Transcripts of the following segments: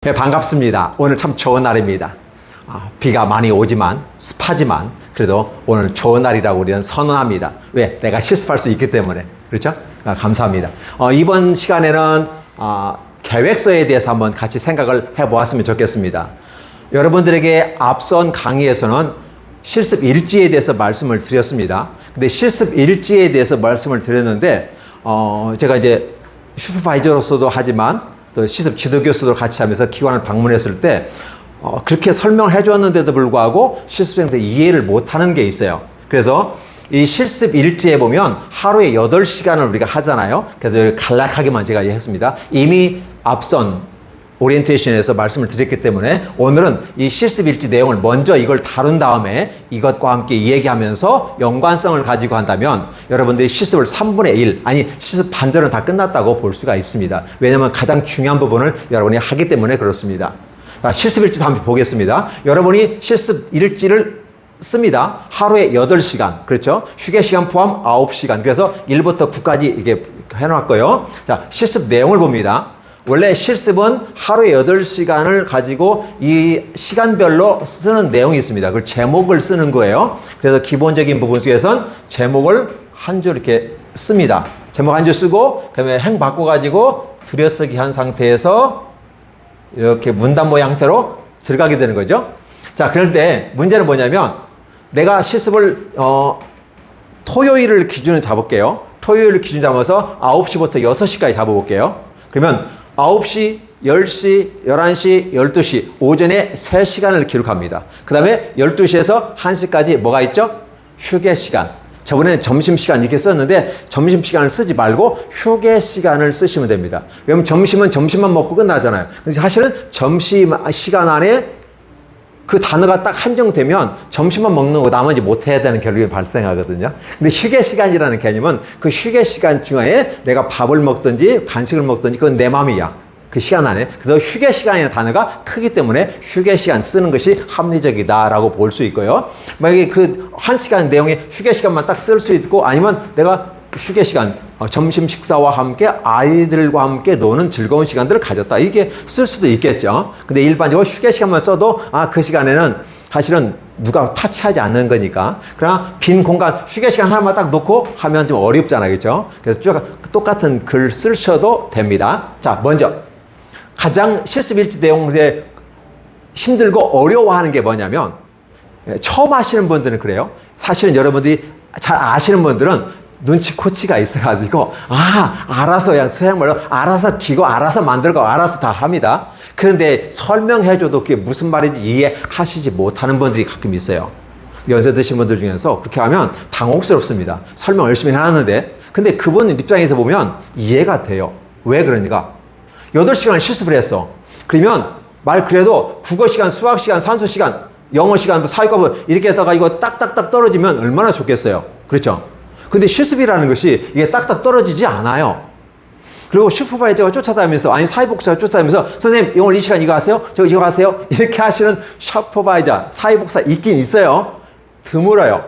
네, 반갑습니다. 오늘 참 좋은 날입니다. 비가 많이 오지만 습하지만 그래도 오늘 좋은 날이라고 우리는 선언합니다. 왜? 내가 실습할 수 있기 때문에. 그렇죠? 감사합니다. 이번 시간에는 계획서에 대해서 한번 같이 생각을 해보았으면 좋겠습니다. 여러분들에게 앞선 강의에서는 실습 일지에 대해서 말씀을 드렸습니다. 근데 실습 일지에 대해서 말씀을 드렸는데 제가 이제 슈퍼바이저로서도 하지만 또 실습 지도교수도 같이 하면서 기관을 방문했을 때 그렇게 설명을 해주었는데도 불구하고 실습생들 이해를 못하는 게 있어요. 그래서 이 실습 일지에 보면 하루에 8시간을 우리가 하잖아요. 그래서 간략하게만 제가 했습니다. 이미 앞선 오리엔테이션에서 말씀을 드렸기 때문에 오늘은 이 실습 일지 내용을 먼저 이걸 다룬 다음에 이것과 함께 얘기하면서 연관성을 가지고 한다면 여러분들이 실습을 3분의 1 아니 실습 반절은 다 끝났다고 볼 수가 있습니다. 왜냐하면 가장 중요한 부분을 여러분이 하기 때문에 그렇습니다. 자, 실습 일지 한번 보겠습니다. 여러분이 실습 일지를 씁니다. 하루에 8시간. 그렇죠? 휴게 시간 포함 9시간. 그래서 1부터 9까지 이게 해놨고요. 자, 실습 내용을 봅니다. 원래 실습은 하루에 8시간을 가지고 이 시간별로 쓰는 내용이 있습니다. 그걸 제목을 쓰는 거예요. 그래서 기본적인 부분 속에선 제목을 한 줄 이렇게 씁니다. 제목 한 줄 쓰고 그다음에 행 바꿔가지고 들여쓰기 한 상태에서 이렇게 문단모 형태로 들어가게 되는 거죠. 자, 그런데 문제는 뭐냐면 내가 실습을 토요일을 기준으로 잡을게요. 토요일을 기준 잡아서 9시부터 6시까지 잡아볼게요. 그러면 9시, 10시, 11시, 12시 오전에 3시간을 기록합니다. 그 다음에 12시에서 1시까지 뭐가 있죠? 휴게 시간. 저번에는 점심시간 이렇게 썼는데 점심시간을 쓰지 말고 휴게 시간을 쓰시면 됩니다. 왜냐면 점심은 점심만 먹고 끝나잖아요. 근데 사실은 점심시간 안에 그 단어가 딱 한정되면 점심만 먹는 거 나머지 못 해야 되는 결국이 발생하거든요. 근데 휴게 시간이라는 개념은 그 휴게 시간 중에 내가 밥을 먹든지 간식을 먹든지 그건 내 맘이야. 그 시간 안에. 그래서 휴게 시간이라는 단어가 크기 때문에 휴게 시간 쓰는 것이 합리적이다라고 볼 수 있고요. 만약에 그 1시간 내용에 휴게 시간만 딱 쓸 수 있고 아니면 내가 휴게 시간, 점심 식사와 함께 아이들과 함께 노는 즐거운 시간들을 가졌다. 이게 쓸 수도 있겠죠. 근데 일반적으로 휴게 시간만 써도 그 시간에는 사실은 누가 타치하지 않는 거니까. 그러나 빈 공간, 휴게 시간 하나만 딱 놓고 하면 좀 어렵잖아요. 그렇죠? 그래서 쭉 똑같은 글 쓰셔도 됩니다. 자, 먼저 가장 실습일지 내용에 힘들고 어려워하는 게 뭐냐면 처음 하시는 분들은 그래요. 사실은 여러분들이 잘 아시는 분들은 눈치코치가 있어가지고 알아서 그냥 서양말로 알아서 기고 알아서 만들고 알아서 다 합니다. 그런데 설명해줘도 그게 무슨 말인지 이해하시지 못하는 분들이 가끔 있어요. 연세 드신 분들 중에서 그렇게 하면 당혹스럽습니다. 설명 열심히 해놨는데 근데 그분 입장에서 보면 이해가 돼요. 왜 그러니까 8시간을 실습을 했어. 그러면 그래도 국어시간, 수학시간, 산수시간, 영어시간, 사회과목 이렇게 해다가 이거 딱딱딱 떨어지면 얼마나 좋겠어요. 그렇죠? 근데 실습이라는 것이 이게 딱딱 떨어지지 않아요. 그리고 슈퍼바이저가 쫓아다니면서 아니 사회복사가 쫓아다니면서 선생님 오늘 이 시간 이거 하세요? 저 이거 하세요? 이렇게 하시는 슈퍼바이저, 사회복사 있긴 있어요. 드물어요.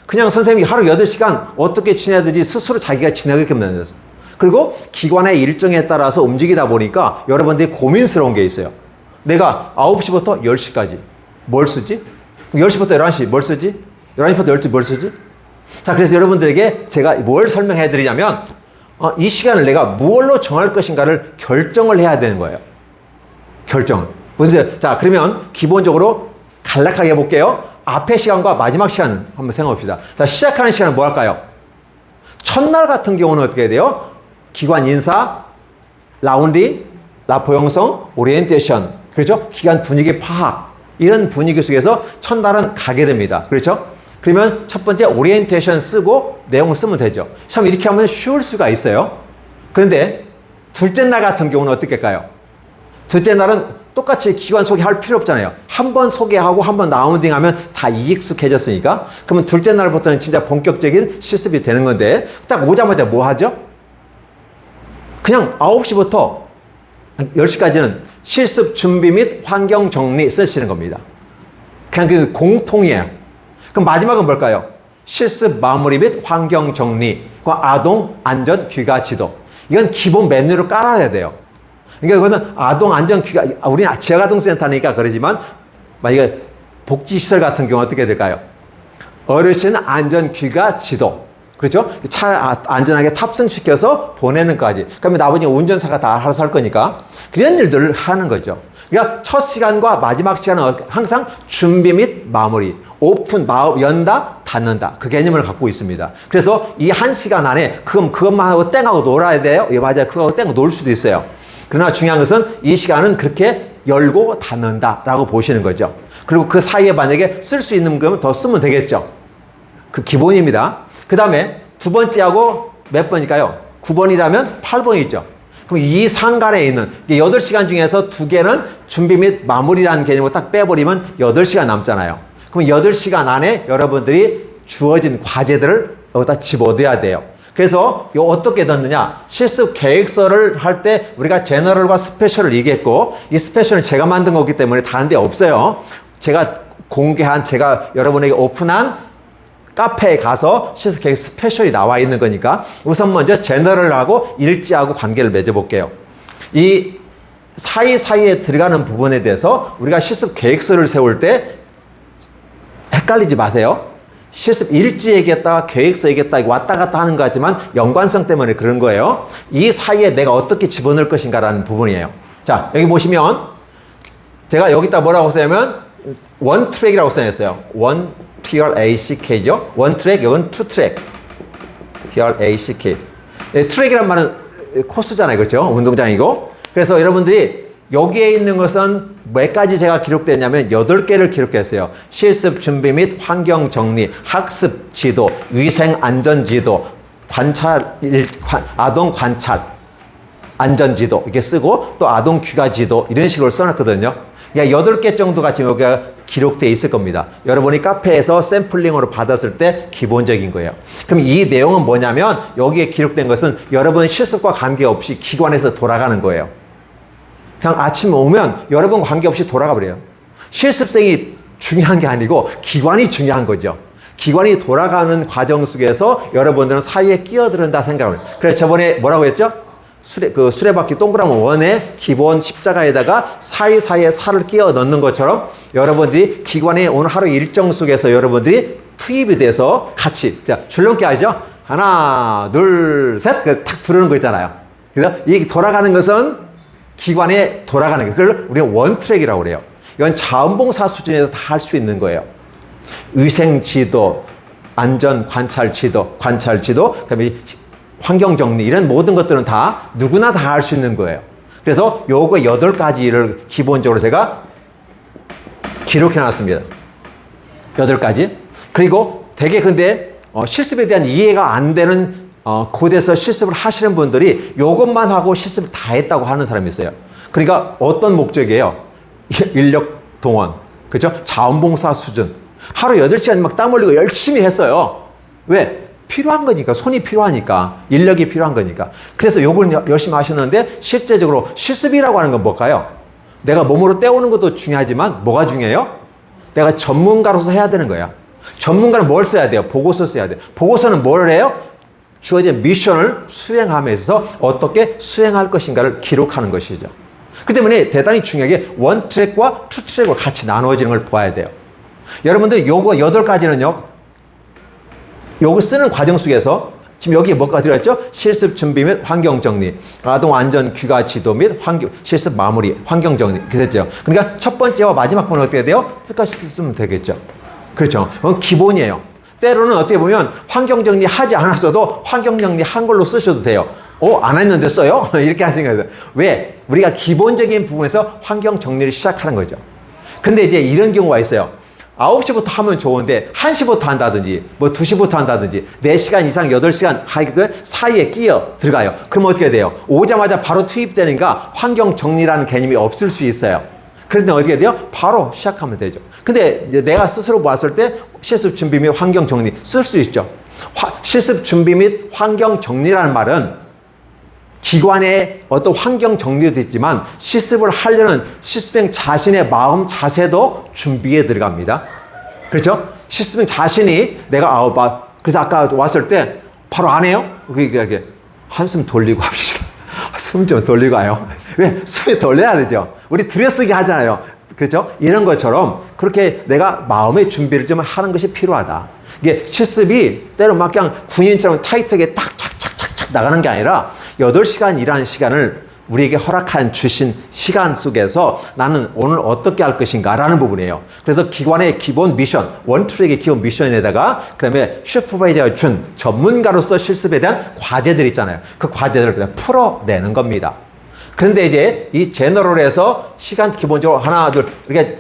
그냥 선생님이 하루 8시간 어떻게 지내야 되지 스스로 자기가 지내게끔 만들었어요. 그리고 기관의 일정에 따라서 움직이다 보니까 여러분들이 고민스러운 게 있어요. 내가 9시부터 10시까지 뭘 쓰지? 10시부터 11시 뭘 쓰지? 11시부터 12시 뭘 쓰지? 자, 그래서 여러분들에게 제가 뭘 설명해 드리냐면 이 시간을 내가 무엇로 정할 것인가를 결정을 해야 되는 거예요. 결정. 보세요. 자, 그러면 기본적으로 간략하게 해볼게요. 앞에 시간과 마지막 시간 한번 생각해 봅시다. 자, 시작하는 시간은 뭐 할까요? 첫날 같은 경우는 어떻게 돼요? 기관 인사, 라운딩, 라포 형성, 오리엔테이션. 그렇죠? 기관 분위기 파악. 이런 분위기 속에서 첫날은 가게 됩니다. 그렇죠? 그러면 첫 번째 오리엔테이션 쓰고 내용을 쓰면 되죠. 참 이렇게 하면 쉬울 수가 있어요. 그런데 둘째 날 같은 경우는 어떻게 할까요? 둘째 날은 똑같이 기관 소개할 필요 없잖아요. 한 번 소개하고 한 번 라운딩 하면 다 익숙해졌으니까. 그러면 둘째 날부터는 진짜 본격적인 실습이 되는 건데 딱 오자마자 뭐 하죠? 그냥 9시부터 10시까지는 실습 준비 및 환경 정리 쓰시는 겁니다. 그냥 그 공통이에요. 그럼 마지막은 뭘까요? 실습 마무리 및 환경 정리, 아동 안전 귀가 지도. 이건 기본 메뉴로 깔아야 돼요. 그러니까 이거는 아동안전규가, 우리는 지역아동센터니까 그러지만, 만약에 복지시설 같은 경우 어떻게 될까요? 어르신 안전귀가 지도. 그렇죠? 차 안전하게 탑승시켜서 보내는 까지. 그러면 나머지 운전사가 다 알아서 할 거니까. 그런 일들을 하는 거죠. 그러니까 첫 시간과 마지막 시간은 항상 준비 및 마무리. 오픈, 연다, 닫는다. 그 개념을 갖고 있습니다. 그래서 이 한 시간 안에 그것만 하고 땡하고 놀아야 돼요? 예, 맞아요. 그거하고 땡하고 놀 수도 있어요. 그러나 중요한 것은 이 시간은 그렇게 열고 닫는다라고 보시는 거죠. 그리고 그 사이에 만약에 쓸 수 있는 거면 더 쓰면 되겠죠. 그 기본입니다. 그 다음에 두 번째하고 몇 번일까요? 9번이라면 8번이죠. 그럼 이 상간에 있는 8시간 중에서 2개는 준비 및 마무리라는 개념을 딱 빼버리면 8시간 남잖아요. 그럼 8시간 안에 여러분들이 주어진 과제들을 여기다 집어넣어야 돼요. 그래서 어떻게 넣느냐? 실습 계획서를 할 때 우리가 제너럴과 스페셜을 얘기했고, 이 스페셜은 제가 만든 거기 때문에 다른 데 없어요. 제가 공개한, 제가 여러분에게 오픈한 카페에 가서 실습 계획 스페셜이 나와 있는 거니까 우선 먼저 제너럴하고 일지하고 관계를 맺어볼게요. 이 사이사이에 들어가는 부분에 대해서 우리가 실습 계획서를 세울 때 헷갈리지 마세요. 실습 일지 얘기했다가 계획서 얘기했다가 왔다 갔다 하는 거 같지만 연관성 때문에 그런 거예요. 이 사이에 내가 어떻게 집어넣을 것인가라는 부분이에요. 자, 여기 보시면 제가 여기다 뭐라고 써냐면 원 트랙이라고 써놨어요. 원 TRACK죠. 원 트랙, 이건 투 트랙. TRACK. 네, 트랙이란 말은 코스잖아요. 그렇죠? 운동장이고. 그래서 여러분들이 여기에 있는 것은 몇 가지 제가 기록됐냐면 8개를 기록했어요. 실습 준비 및 환경 정리, 학습 지도, 위생 안전 지도, 아동 관찰 안전 지도 이렇게 쓰고 또 아동 귀가 지도 이런 식으로 써놨거든요. 그러니까 8개 정도가 지금 여기가 기록되어 있을 겁니다. 여러분이 카페에서 샘플링으로 받았을 때 기본적인 거예요. 그럼 이 내용은 뭐냐면 여기에 기록된 것은 여러분 실습과 관계없이 기관에서 돌아가는 거예요. 그냥 아침에 오면 여러분 관계없이 돌아가 버려요. 실습생이 중요한 게 아니고 기관이 중요한 거죠. 기관이 돌아가는 과정 속에서 여러분들은 사이에 끼어들은다 생각을 해요. 그래서 저번에 뭐라고 했죠? 수레바퀴 동그란 원의 기본 십자가에다가 사이사이에 살을 끼워 넣는 것처럼 여러분들이 기관의 오늘 하루 일정 속에서 여러분들이 투입이 돼서 같이, 자, 줄넘기 하죠? 하나, 둘, 셋, 탁 부르는 거 있잖아요. 그래서 이 돌아가는 것은 기관에 돌아가는 거. 그걸 우리가 원트랙이라고 그래요. 이건 자원봉사 수준에서 다 할 수 있는 거예요. 위생 지도, 안전 관찰 지도, 그다음에 환경 정리 이런 모든 것들은 다 누구나 다 할 수 있는 거예요. 그래서 요거 8가지를 기본적으로 제가 기록해 놨습니다. 8가지. 그리고 되게 근데 실습에 대한 이해가 안 되는 곳에서 실습을 하시는 분들이 요것만 하고 실습을 다 했다고 하는 사람이 있어요. 그러니까 어떤 목적이에요? 인력 동원, 그죠? 자원봉사 수준. 하루 8시간 막 땀 흘리고 열심히 했어요. 왜? 필요한 거니까. 손이 필요하니까. 인력이 필요한 거니까. 그래서 요걸 열심히 하셨는데 실제적으로 실습이라고 하는 건 뭘까요? 내가 몸으로 때우는 것도 중요하지만 뭐가 중요해요? 내가 전문가로서 해야 되는 거야. 전문가는 뭘 써야 돼요? 보고서 써야 돼요. 보고서는 뭘 해요? 주어진 미션을 수행함에 있어서 어떻게 수행할 것인가를 기록하는 것이죠. 그 때문에 대단히 중요하게 원 트랙과 투 트랙으로 같이 나누어지는 걸 보아야 돼요. 여러분들 요거 8가지는요. 요거 쓰는 과정 속에서 지금 여기에 뭐가 들어있죠? 실습 준비 및 환경 정리, 아동 안전 귀가 지도 및 실습 마무리, 환경 정리. 그랬죠. 그러니까 첫 번째와 마지막 번은 어떻게 돼요? 끝까지 쓰면 되겠죠. 그렇죠. 그건 기본이에요. 때로는 어떻게 보면 환경 정리 하지 않았어도 환경 정리 한 걸로 쓰셔도 돼요. 안 했는데 써요? 이렇게 하시는 거예요. 왜? 우리가 기본적인 부분에서 환경 정리를 시작하는 거죠. 근데 이제 이런 경우가 있어요. 9시부터 하면 좋은데 1시부터 한다든지 뭐 2시부터 한다든지 4시간 이상 8시간 하기도 사이에 끼어 들어가요. 그럼 어떻게 돼요? 오자마자 바로 투입되니까 환경 정리라는 개념이 없을 수 있어요. 그런데 어떻게 돼요? 바로 시작하면 되죠. 근데 이제 내가 스스로 봤을 때 실습 준비 및 환경 정리 쓸 수 있죠. 실습 준비 및 환경 정리라는 말은 기관의 어떤 환경 정리도 있지만 실습을 하려는 실습생 자신의 마음 자세도 준비에 들어갑니다. 그렇죠? 실습생 자신이 내가 그래서 아까 왔을 때 바로 안 해요? 그게 한숨 돌리고 합시다. 숨 좀 돌리고 와요. 왜? 숨이 돌려야 되죠. 우리 들여쓰기 하잖아요. 그렇죠? 이런 것처럼 그렇게 내가 마음의 준비를 좀 하는 것이 필요하다. 이게 실습이 때로 막 그냥 군인처럼 타이트하게 탁착착착착 나가는 게 아니라 8시간 일하는 시간을 우리에게 허락한 주신 시간 속에서 나는 오늘 어떻게 할 것인가 라는 부분이에요. 그래서 기관의 기본 미션, 원트랙의 기본 미션에다가 그 다음에 슈퍼바이저가 준 전문가로서 실습에 대한 과제들 있잖아요. 그 과제들을 그냥 풀어내는 겁니다. 그런데 이제 이 제너럴에서 시간 기본적으로 하나, 둘, 이렇게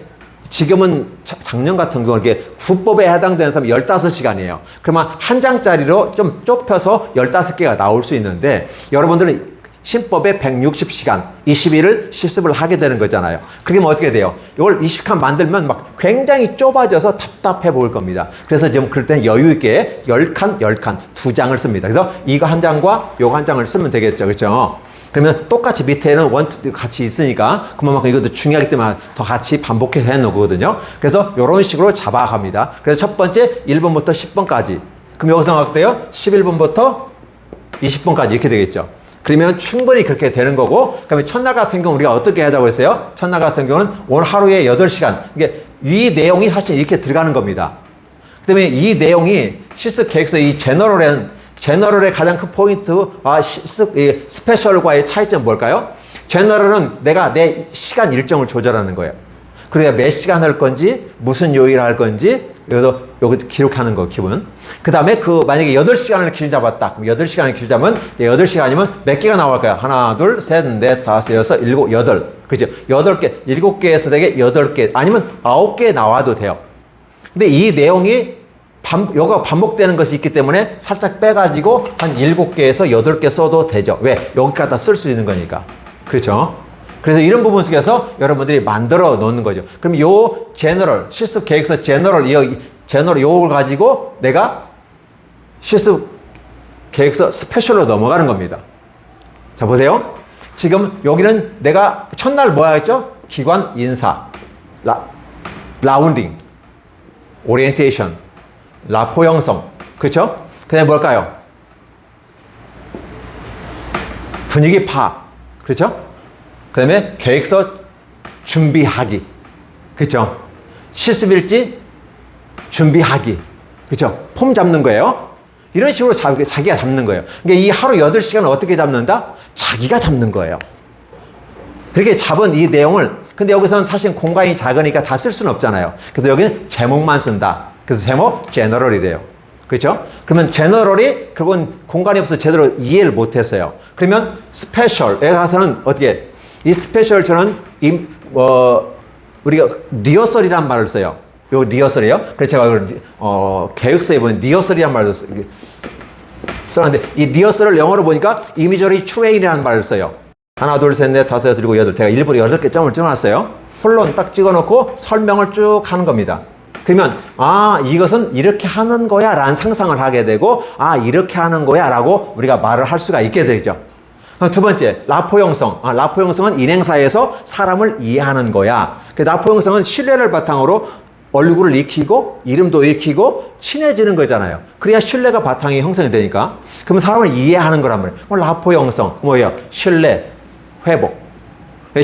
지금은 작년 같은 경우는 이렇게 구법에 해당되는 사람이 15시간이에요. 그러면 한 장짜리로 좀 좁혀서 15개가 나올 수 있는데 여러분들은 신법에 160시간, 20일을 실습을 하게 되는 거잖아요. 그러면 어떻게 돼요? 이걸 20칸 만들면 막 굉장히 좁아져서 답답해 보일 겁니다. 그래서 좀 그럴 때는 여유 있게 10칸, 10칸, 2장을 씁니다. 그래서 이거 한 장과 요거 한 장을 쓰면 되겠죠. 그렇죠? 그러면 똑같이 밑에는 같이 있으니까 그만큼 이것도 중요하기 때문에 더 같이 반복해서 해놓거든요. 그래서 이런 식으로 잡아갑니다. 그래서 첫 번째 1번부터 10번까지. 그럼 여기서 어떻게 돼요? 11번부터 20번까지 이렇게 되겠죠. 그러면 충분히 그렇게 되는 거고, 그다음에 첫날 같은 경우 우리가 어떻게 하자고 했어요? 첫날 같은 경우는 오늘 하루에 8시간. 이게 이 내용이 사실 이렇게 들어가는 겁니다. 그다음에 이 내용이 실습 계획서 이 제너럴의 가장 큰 포인트, 스페셜과의 차이점은 뭘까요? 제너럴은 내가 내 시간 일정을 조절하는 거예요. 그래야 몇 시간 할 건지, 무슨 요일을 할 건지, 여기 기록하는 거, 기본. 그 다음에 만약에 8시간을 기준 잡았다. 그럼 8시간을 기준 잡으면, 8시간이면 몇 개가 나올까요? 하나, 둘, 셋, 넷, 다섯, 여섯, 일곱, 여덟. 그죠? 8개, 7개에서 되게 8개, 아니면 9개 나와도 돼요. 근데 이 내용이 요가 반복되는 것이 있기 때문에 살짝 빼가지고 한 7개에서 8개 써도 되죠. 왜? 여기 갖다 쓸 수 있는 거니까. 그렇죠? 그래서 이런 부분 속에서 여러분들이 만들어 놓는 거죠. 그럼 요 실습 계획서 요걸 가지고 내가 실습 계획서 스페셜로 넘어가는 겁니다. 자, 보세요. 지금 여기는 내가 첫날 뭐야 했죠? 기관 인사, 라운딩, 오리엔테이션, 라포 형성. 그렇죠? 그다음에 뭘까요? 분위기 파악. 그렇죠? 그 다음에 계획서 준비하기. 그쵸? 실습일지 준비하기. 그쵸? 폼 잡는 거예요. 이런 식으로 자기가 잡는 거예요. 그러니까 이 하루 8시간을 어떻게 잡는다? 자기가 잡는 거예요. 그렇게 잡은 이 내용을, 근데 여기서는 사실 공간이 작으니까 다 쓸 수는 없잖아요. 그래서 여기는 제목만 쓴다. 그래서 제목, 제너럴이래요. 그렇죠? 그러면 제너럴이 그건 공간이 없어서 제대로 이해를 못했어요. 그러면 스페셜에 가서는 어떻게? 이 스페셜 저는 우리가 리허설이란 말을 써요. 요 리허설이에요. 그래서 제가 계획서에 보면 리허설이란 말을 써놨는데 이 리허설을 영어로 보니까 이미저리 트레인이라는 말을 써요. 하나, 둘, 셋, 넷, 다섯, 여섯, 일곱, 여덟. 제가 일부러 8개 점을 찍어놨어요. 폴론 딱 찍어놓고 설명을 쭉 하는 겁니다. 그러면 이것은 이렇게 하는 거야 라는 상상을 하게 되고 이렇게 하는 거야 라고 우리가 말을 할 수가 있게 되죠. 두 번째, 라포 형성. 라포 형성은 인행사에서 사람을 이해하는 거야. 라포 형성은 신뢰를 바탕으로 얼굴을 익히고 이름도 익히고 친해지는 거잖아요. 그래야 신뢰가 바탕이 형성이 되니까. 그러면 사람을 이해하는 거란 말이에요. 라포 형성, 뭐예요? 신뢰, 회복.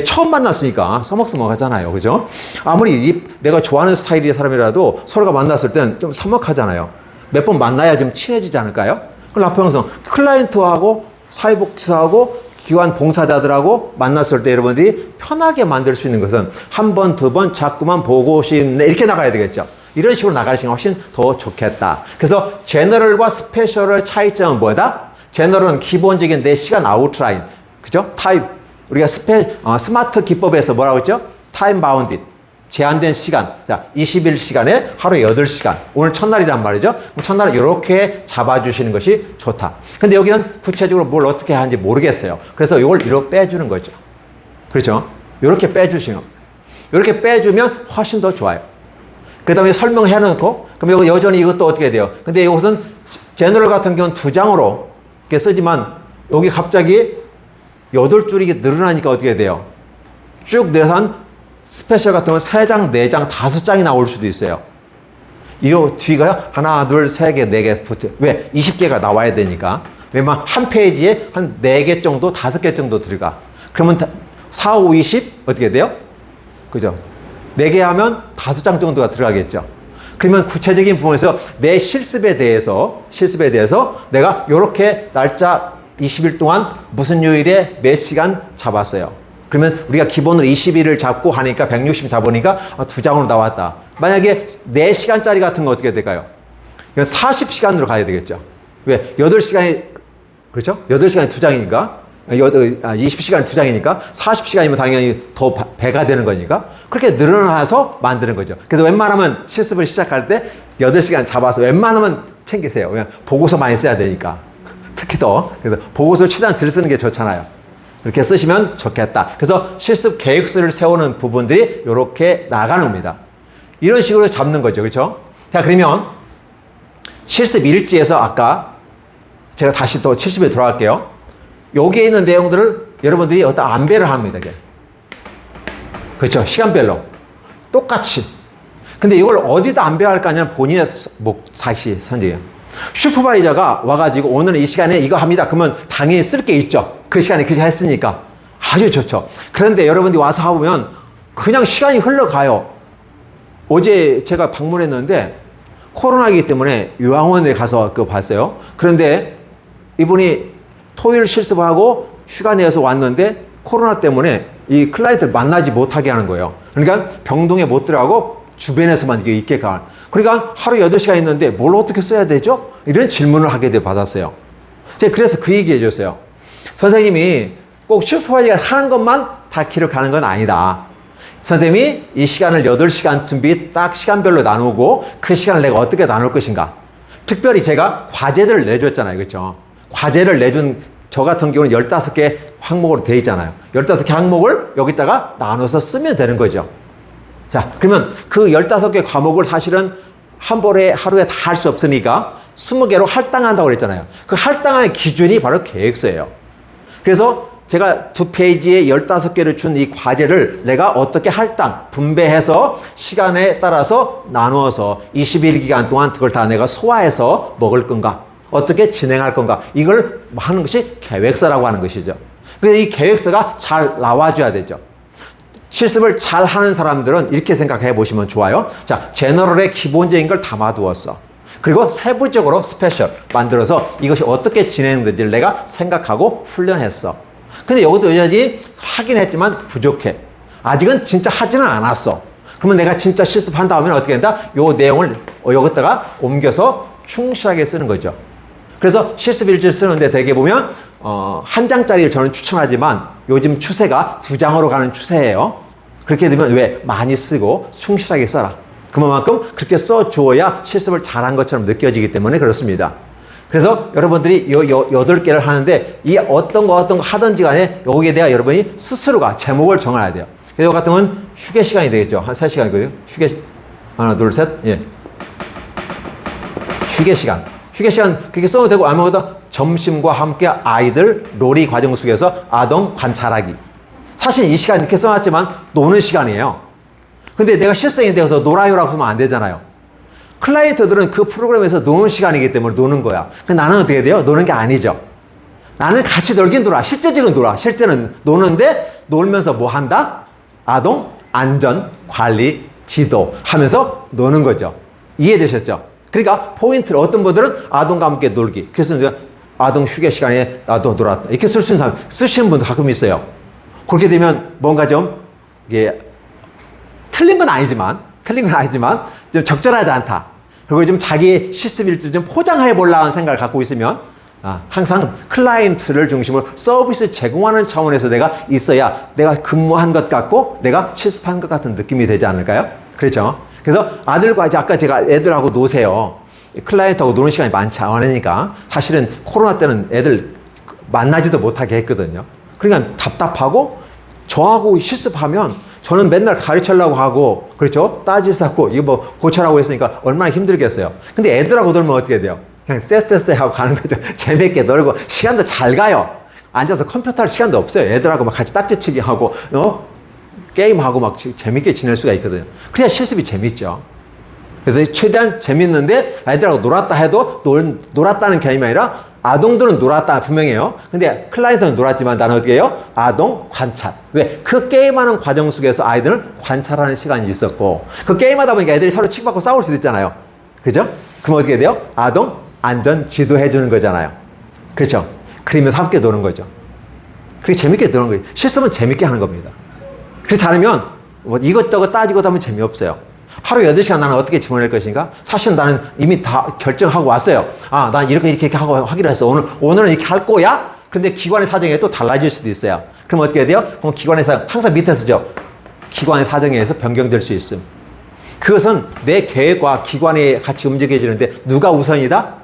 처음 만났으니까 서먹서먹하잖아요. 그죠? 아무리 내가 좋아하는 스타일의 사람이라도 서로가 만났을 때는 좀 서먹하잖아요. 몇 번 만나야 좀 친해지지 않을까요? 그럼 라포 형성, 클라이언트하고 사회복지사하고 기관 봉사자들하고 만났을 때 여러분들이 편하게 만들 수 있는 것은 한 번, 두 번 자꾸만 보고 싶네 이렇게 나가야 되겠죠. 이런 식으로 나가시면 훨씬 더 좋겠다. 그래서 제너럴과 스페셜의 차이점은 뭐다? 제너럴은 기본적인 내 시간 아웃라인, 그죠? 우리가 스마트 기법에서 뭐라고 했죠? 타임 바운드, 제한된 시간. 자, 21시간에 하루에 8시간. 오늘 첫날이란 말이죠. 그럼 첫날은 이렇게 잡아주시는 것이 좋다. 근데 여기는 구체적으로 뭘 어떻게 하는지 모르겠어요. 그래서 이걸 이렇게 빼주는 거죠. 그렇죠? 이렇게 빼주시는 겁니다. 이렇게 빼주면 훨씬 더 좋아요. 그 다음에 설명해 놓고, 그럼 여전히 이것도 어떻게 돼요? 근데 이것은 제너럴 같은 경우는 2장으로 이렇게 쓰지만, 여기 갑자기 8줄이 늘어나니까 어떻게 돼요? 쭉 내서 한 스페셜 같은 건 3장, 4장, 5장이 나올 수도 있어요. 이 뒤가 하나, 둘, 세 개, 4개 붙어. 왜? 20개가 나와야 되니까. 왜냐면 한 페이지에 한 4개 정도, 5개 정도 들어가. 그러면 4, 5, 20 어떻게 돼요? 그죠? 4개 하면 5장 정도가 들어가겠죠. 그러면 구체적인 부분에서 내 실습에 대해서 내가 이렇게 날짜 20일 동안 무슨 요일에 몇 시간 잡았어요. 그러면 우리가 기본으로 20일을 잡고 하니까 160 잡으니까 2장으로 나왔다. 만약에 4시간짜리 같은 거 어떻게 될까요? 이건 40시간으로 가야 되겠죠. 왜? 8시간이, 그렇죠? 8시간이 2장이니까, 20시간이 2장이니까 40시간이면 당연히 더 배가 되는 거니까 그렇게 늘어나서 만드는 거죠. 그래서 웬만하면 실습을 시작할 때 8시간 잡아서 웬만하면 챙기세요. 그냥 보고서 많이 써야 되니까. 특히 더. 그래서 보고서를 최대한 들 쓰는 게 좋잖아요. 이렇게 쓰시면 좋겠다. 그래서 실습 계획서를 세우는 부분들이 이렇게 나가는 겁니다. 이런 식으로 잡는 거죠. 그렇죠? 자, 그러면 실습 일지에서 아까 제가 다시 또 70에 돌아갈게요. 여기에 있는 내용들을 여러분들이 어떤 안배를 합니다. 이게. 그렇죠? 시간별로. 똑같이. 근데 이걸 어디다 안배할까 하냐면 본인의 자시 선택이에요. 슈퍼바이저가 와가지고 오늘은 이 시간에 이거 합니다. 그러면 당연히 쓸 게 있죠. 그 시간에 그 시간 했으니까. 아주 좋죠. 그런데 여러분들이 와서 해보면 그냥 시간이 흘러가요. 어제 제가 방문했는데 코로나이기 때문에 요양원에 가서 그거 봤어요. 그런데 이분이 토요일 실습하고 휴가 내서 왔는데 코로나 때문에 이 클라이언트를 만나지 못하게 하는 거예요. 그러니까 병동에 못 들어가고 주변에서만 이게 있게 가. 그러니까 하루 8시간 있는데 뭘 어떻게 써야 되죠? 이런 질문을 하게 돼 받았어요. 제가 그래서 그 얘기 해줬어요. 선생님이 꼭 슈퍼바이저가 하는 것만 다 기록하는 건 아니다. 선생님이 이 시간을 8시간 준비 딱 시간별로 나누고 그 시간을 내가 어떻게 나눌 것인가. 특별히 제가 과제들을 내줬잖아요. 그렇죠? 과제를 내준 저 같은 경우는 15개 항목으로 되어 있잖아요. 15개 항목을 여기다가 나눠서 쓰면 되는 거죠. 자, 그러면 그 15개 과목을 사실은 한 번에 하루에 다 할 수 없으니까 20개로 할당한다고 그랬잖아요. 그 할당의 기준이 바로 계획서예요. 그래서 제가 2페이지에 15개를 준 이 과제를 내가 어떻게 할당, 분배해서 시간에 따라서 나누어서 21일 기간 동안 그걸 다 내가 소화해서 먹을 건가? 어떻게 진행할 건가? 이걸 하는 것이 계획서라고 하는 것이죠. 그래서 이 계획서가 잘 나와줘야 되죠. 실습을 잘 하는 사람들은 이렇게 생각해 보시면 좋아요. 자, 제너럴의 기본적인 걸 담아두었어. 그리고 세부적으로 스페셜 만들어서 이것이 어떻게 진행되는지를 내가 생각하고 훈련했어. 근데 여기도 여전히 하긴 했지만 부족해. 아직은 진짜 하지는 않았어. 그러면 내가 진짜 실습한 다음에 어떻게 된다? 요 내용을 여기다가 옮겨서 충실하게 쓰는 거죠. 그래서 실습 일지를 쓰는데 대개 보면 한 장짜리를 저는 추천하지만 요즘 추세가 2장으로 가는 추세예요. 그렇게 되면 왜? 많이 쓰고 충실하게 써라. 그만큼 그렇게 써주어야 실습을 잘한 것처럼 느껴지기 때문에 그렇습니다. 그래서 여러분들이 8개를 하는데 이 어떤 거 하든지 간에 여기에 대해 여러분이 스스로가 제목을 정해야 돼요. 그래서 같은 건 휴게 시간이 되겠죠. 한 3시간이거든요. 하나, 둘, 셋. 예. 휴게 시간 그렇게 써도 되고 아무것도 점심과 함께 아이들 놀이 과정 속에서 아동 관찰하기. 사실 이 시간 이렇게 써놨지만 노는 시간이에요. 근데 내가 실습생이 되어서 놀아요라고 하면 안 되잖아요. 클라이언트들은 그 프로그램에서 노는 시간이기 때문에 노는 거야. 근데 나는 어떻게 돼요? 노는 게 아니죠. 나는 같이 놀긴 놀아. 실제적으로 놀아. 실제는 노는데 놀면서 뭐 한다? 아동 안전 관리 지도 하면서 노는 거죠. 이해되셨죠? 그러니까 포인트를 어떤 분들은 아동과 함께 놀기. 그래서 아동 휴게 시간에 나도 놀았다. 이렇게 쓸 수 있는 사람, 쓰시는 분도 가끔 있어요. 그렇게 되면 뭔가 좀 이게 틀린 건 아니지만 좀 적절하지 않다. 그리고 좀 자기의 실습 일지를 좀 포장해 보려는 생각을 갖고 있으면 항상 클라이언트를 중심으로 서비스 제공하는 차원에서 내가 있어야 내가 근무한 것 같고 내가 실습한 것 같은 느낌이 되지 않을까요? 그렇죠? 그래서 아들과 이제 아까 제가 애들하고 노세요. 클라이언트하고 노는 시간이 많지 않으니까 사실은 코로나 때는 애들 만나지도 못하게 했거든요. 그러니까 답답하고 저하고 실습하면 저는 맨날 가르치려고 하고 그렇죠? 따지고 이거 뭐 고쳐라고 했으니까 얼마나 힘들겠어요. 근데 애들하고 놀면 어떻게 돼요? 그냥 쎄쎄쎄 하고 가는 거죠. 재밌게 놀고 시간도 잘 가요. 앉아서 컴퓨터 할 시간도 없어요. 애들하고 막 같이 딱지치기 하고 게임하고 막 재밌게 지낼 수가 있거든요. 그래야 실습이 재밌죠. 그래서 최대한 재밌는데 애들하고 놀았다 해도 놀았다는 개념이 아니라 아동들은 놀았다 분명해요. 근데 클라이언트는 놀았지만 나는 어떻게 해요? 아동 관찰. 왜? 그 게임하는 과정 속에서 아이들을 관찰하는 시간이 있었고 그 게임하다 보니까 애들이 서로 치고받고 싸울 수도 있잖아요. 그죠? 그럼 어떻게 돼요? 아동 안전 지도해 주는 거잖아요. 그렇죠? 그러면서 함께 노는 거죠. 그렇게 재밌게 노는 거예요. 실습은 재밌게 하는 겁니다. 그렇지 않으면 뭐 이것저것 따지고 하면 재미없어요. 하루 8시간 나는 어떻게 지원할 것인가? 사실 나는 이미 다 결정하고 왔어요. 아, 난 이렇게 하고 하기로 했어. 오늘은 이렇게 할 거야? 근데 기관의 사정에 또 달라질 수도 있어요. 그럼 어떻게 돼요? 그럼 기관의 사정, 항상 밑에서죠. 기관의 사정에 의해서 변경될 수 있음. 그것은 내 계획과 기관이 같이 움직여지는데 누가 우선이다?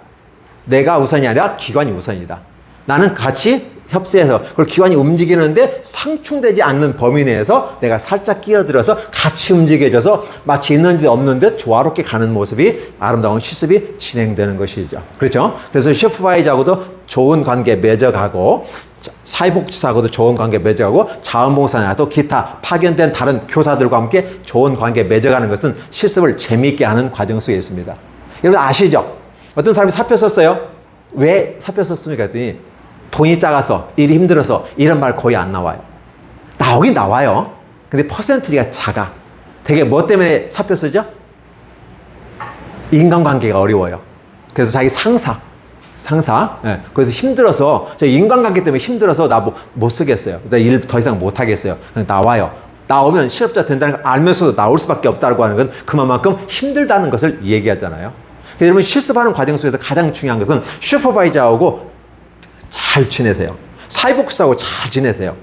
내가 우선이 아니라 기관이 우선이다. 나는 같이 협세해서 그걸 기관이 움직이는데 상충되지 않는 범위 내에서 내가 살짝 끼어들어서 같이 움직여져서 마치 있는 듯 없는 듯 조화롭게 가는 모습이 아름다운 실습이 진행되는 것이죠. 그렇죠? 그래서 슈퍼바이저하고도 좋은 관계 맺어가고 사회복지사하고도 좋은 관계 맺어가고 자원봉사나 또 기타 파견된 다른 교사들과 함께 좋은 관계 맺어가는 것은 실습을 재미있게 하는 과정 속에 있습니다. 여러분 아시죠? 어떤 사람이 사표 썼어요. 왜 사표 썼습니까? 했더니 돈이 작아서 일이 힘들어서 이런 말 거의 안 나와요. 나오긴 나와요. 근데 퍼센티지가 작아. 되게 뭐 때문에 사표 쓰죠? 인간관계가 어려워요. 그래서 자기 상사. 예. 그래서 힘들어서 저 인간관계 때문에 힘들어서 나 못 쓰겠어요. 나 일 더 이상 못 하겠어요. 그냥 나와요. 나오면 실업자 된다는 걸 알면서도 나올 수밖에 없다고 하는 건 그만큼 힘들다는 것을 얘기하잖아요. 그래서 여러분 실습하는 과정 속에서 가장 중요한 것은 슈퍼바이저하고 잘 지내세요. 사회복지사하고 잘 지내세요.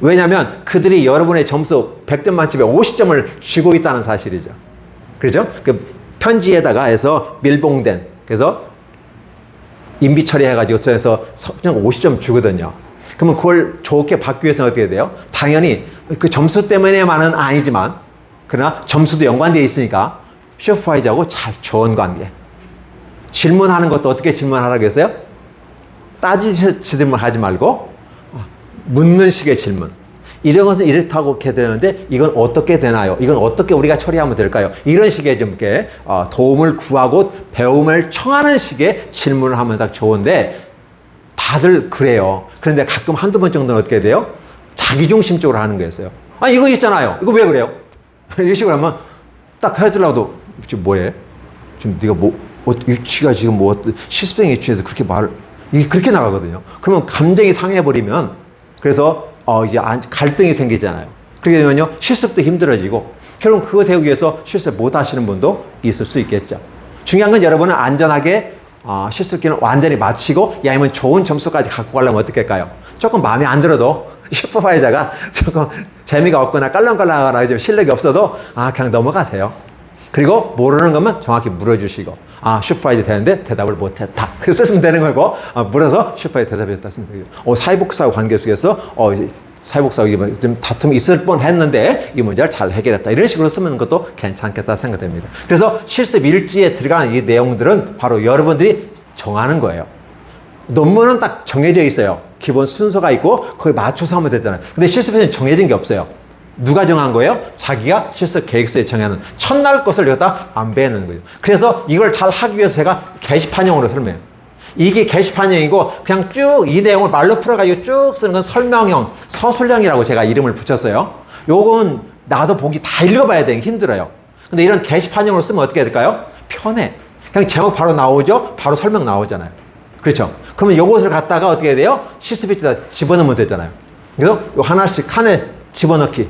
왜냐하면 그들이 여러분의 점수 100점 만점에 50점을 쥐고 있다는 사실이죠. 그렇죠? 그 편지에다가 해서 밀봉된 그래서 인비 처리해가지고 해서 그냥 50점 주거든요. 그러면 그걸 좋게 받기 위해서는 어떻게 돼요? 당연히 그 점수 때문에만은 아니지만 그러나 점수도 연관되어 있으니까 슈퍼바이저하고 잘 좋은 관계. 질문하는 것도 어떻게 질문하라고 했어요? 따지질문 하지 말고 묻는 식의 질문. 이런 것은 이렇다고 이렇게 되는데 이건 어떻게 되나요? 이건 어떻게 우리가 처리하면 될까요? 이런 식의 좀 이렇게 도움을 구하고 배움을 청하는 식의 질문을 하면 딱 좋은데 다들 그래요. 그런데 가끔 한두 번 정도는 어떻게 돼요? 자기중심적으로 하는 거였어요. 아 이거 있잖아요. 이거 왜 그래요? 이런 식으로 하면 딱 해주려고도 지금 뭐해? 지금 네가 뭐 유치가 지금 뭐 실습생 유치해서 그렇게 말을 이게 그렇게 나가거든요. 그러면 감정이 상해버리면 그래서 이제 갈등이 생기잖아요. 그렇게 되면요 실습도 힘들어지고 결국 그거 되기 위해서 실습 못 하시는 분도 있을 수 있겠죠. 중요한 건 여러분은 안전하게 실습 기는 완전히 마치고 아니면 좋은 점수까지 갖고 가려면 어떻게 할까요? 조금 마음에 안 들어도 슈퍼바이저가 조금 재미가 없거나 깔랑깔랑하거나 좀 실력이 없어도 그냥 넘어가세요. 그리고 모르는 것만 정확히 물어주시고 슈퍼바이저 되는데 대답을 못했다. 그래서 쓰시면 되는 거고 물어서 슈퍼바이저 대답했다 쓰면 되고 사회복지사 관계 속에서 사회복지사하고 좀 다툼이 있을 뻔했는데 이 문제를 잘 해결했다. 이런 식으로 쓰는 것도 괜찮겠다 생각됩니다. 그래서 실습 일지에 들어간 이 내용들은 바로 여러분들이 정하는 거예요. 논문은 딱 정해져 있어요. 기본 순서가 있고 거기에 맞춰서 하면 되잖아요. 근데 실습에는 정해진 게 없어요. 누가 정한 거예요? 자기가 실습 계획서에 정하는 첫날 것을 여기다 안 배우는 거예요. 그래서 이걸 잘 하기 위해서 제가 게시판형으로 설명해요. 이게 게시판형이고 그냥 쭉 이 내용을 말로 풀어가지고 쭉 쓰는 건 설명형, 서술형이라고 제가 이름을 붙였어요. 요건 나도 보기 다 읽어봐야 되는 게 힘들어요. 근데 이런 게시판형으로 쓰면 어떻게 될까요? 편해. 그냥 제목 바로 나오죠? 바로 설명 나오잖아요. 그렇죠? 그러면 요것을 갖다가 어떻게 해야 돼요? 실습에다 집어넣으면 되잖아요. 그래서 요 하나씩 칸에 집어넣기.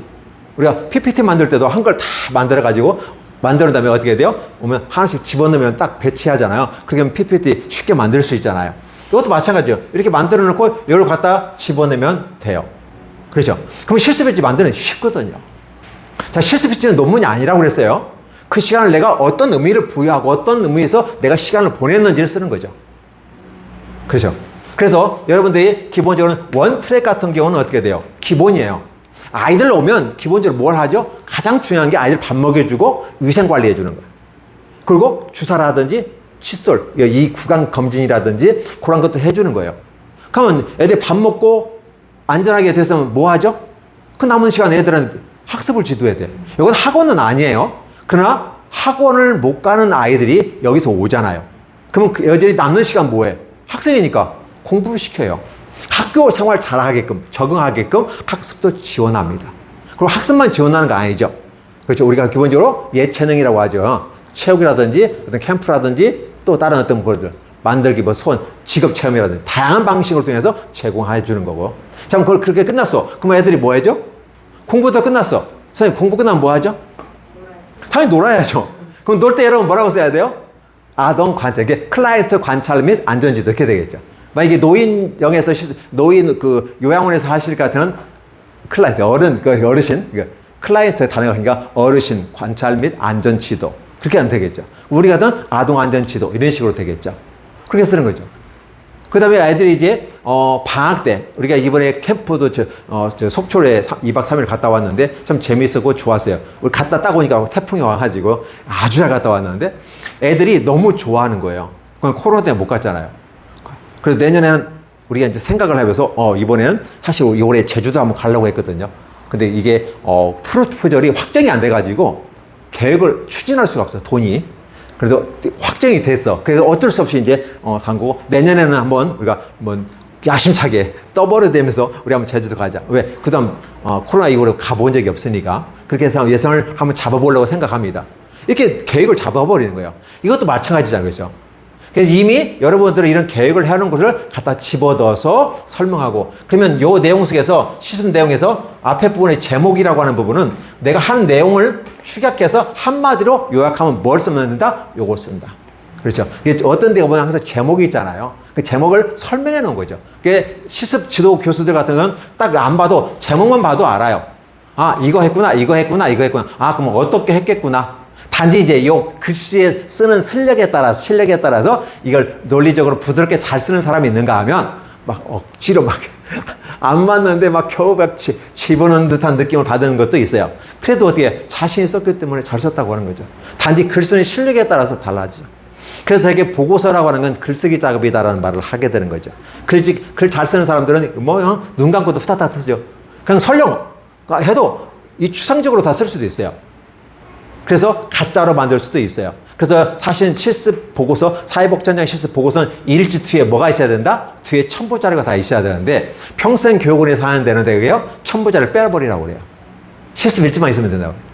우리가 PPT 만들 때도 한 걸 다 만들어가지고 만드는 다음에 어떻게 해야 돼요? 오면 하나씩 집어넣으면 딱 배치하잖아요. 그러면 PPT 쉽게 만들 수 있잖아요. 이것도 마찬가지예요. 이렇게 만들어 놓고 이걸 갖다 집어넣으면 돼요. 그렇죠? 그럼 실습일지 만드는 게 쉽거든요. 자, 실습일지는 논문이 아니라고 그랬어요. 그 시간을 내가 어떤 의미를 부여하고 어떤 의미에서 내가 시간을 보냈는지를 쓰는 거죠. 그렇죠? 그래서 여러분들이 기본적으로 원 트랙 같은 경우는 어떻게 돼요? 기본이에요. 아이들 오면 기본적으로 뭘 하죠? 가장 중요한 게 아이들 밥 먹여주고 위생관리 해주는 거예요. 그리고 주사라든지 칫솔, 이 구강 검진이라든지 그런 것도 해주는 거예요. 그러면 애들 밥 먹고 안전하게 됐으면 뭐 하죠? 그 남은 시간 애들은 학습을 지도해야 돼. 이건 학원은 아니에요. 그러나 학원을 못 가는 아이들이 여기서 오잖아요. 그러면 여전히 남는 시간 뭐해? 학생이니까 공부를 시켜요. 학교 생활 잘하게끔, 적응하게끔 학습도 지원합니다. 그리고 학습만 지원하는 거 아니죠. 그렇죠. 우리가 기본적으로 예체능이라고 하죠. 체육이라든지 어떤 캠프라든지 또 다른 어떤 것들 만들기, 뭐 직업 체험이라든지 다양한 방식을 통해서 제공해 주는 거고. 자, 그걸 그렇게 끝났어. 그럼 애들이 뭐 하죠? 공부도 끝났어. 선생님, 공부 끝나면 뭐 하죠? 당연히 놀아야죠. 그럼 놀 때 여러분 뭐라고 써야 돼요? 아동 관찰, 이게 클라이언트 관찰 및 안전지도 이렇게 되겠죠. 만약에 노인영에서 노인 그 요양원에서 하실 것 같은 클라이언트, 어르신, 클라이언트 단어가 그러니까 어르신 관찰 및 안전지도 그렇게 하면 되겠죠. 우리 같은 아동 안전지도 이런 식으로 되겠죠. 그렇게 쓰는 거죠. 그 다음에 아이들이 이제, 방학 때, 우리가 이번에 캠프도 속초에 2박 3일 갔다 왔는데 참 재밌었고 좋았어요. 우리 갔다 딱 오니까 태풍이 와가지고 아주 잘 갔다 왔는데 애들이 너무 좋아하는 거예요. 그건 코로나 때문에 못 갔잖아요. 그래서 내년에는 우리가 이제 생각을 해봐서, 이번에는 사실 올해 제주도 한번 가려고 했거든요. 근데 이게, 프로포절이 확정이 안 돼가지고 계획을 추진할 수가 없어요. 돈이. 그래서 확정이 됐어. 그래서 어쩔 수 없이 이제 간 거고 내년에는 한번 우리가 뭐 야심차게 떠버려대면서 우리 한번 제주도 가자. 왜? 그다음 코로나 이후로 가본 적이 없으니까 그렇게 해서 예산을 한번 잡아보려고 생각합니다. 이렇게 계획을 잡아버리는 거예요. 이것도 마찬가지잖아요, 그렇죠? 그래서 이미 여러분들은 이런 계획을 해놓은 것을 갖다 집어넣어서 설명하고 그러면 요 내용 속에서 시습 내용에서 앞에 부분의 제목이라고 하는 부분은 내가 한 내용을 축약해서 한마디로 요약하면 뭘 쓰면 된다? 요걸 쓴다. 그렇죠. 어떤 데가 보면 항상 제목이 있잖아요. 그 제목을 설명해 놓은 거죠. 그게 시습 지도 교수들 같은 건 딱 안 봐도 제목만 봐도 알아요. 아, 이거 했구나, 이거 했구나, 이거 했구나. 아, 그럼 어떻게 했겠구나. 단지 이제 요 글씨에 쓰는 실력에 따라서 이걸 논리적으로 부드럽게 잘 쓰는 사람이 있는가 하면 막 억지로 막 안 맞는데 막 겨우 막 집어넣는 듯한 느낌을 받는 것도 있어요. 그래도 어떻게 자신이 썼기 때문에 잘 썼다고 하는 거죠. 단지 글 쓰는 실력에 따라서 달라지죠. 그래서 되게 보고서라고 하는 건 글쓰기 작업이다라는 말을 하게 되는 거죠. 글 잘 쓰는 사람들은 눈 감고도 후다닥 쓰죠. 그냥 설령 해도 이 추상적으로 다 쓸 수도 있어요. 그래서 가짜로 만들 수도 있어요. 그래서 사실 실습 보고서, 사회복지원장 실습 보고서는 1일지 뒤에 뭐가 있어야 된다? 뒤에 첨부 자료가 다 있어야 되는데 평생 교육원에서 하는 데는 되게요. 첨부 자료를 빼버리라고 그래요. 실습 일지만 있으면 된다고 그래요.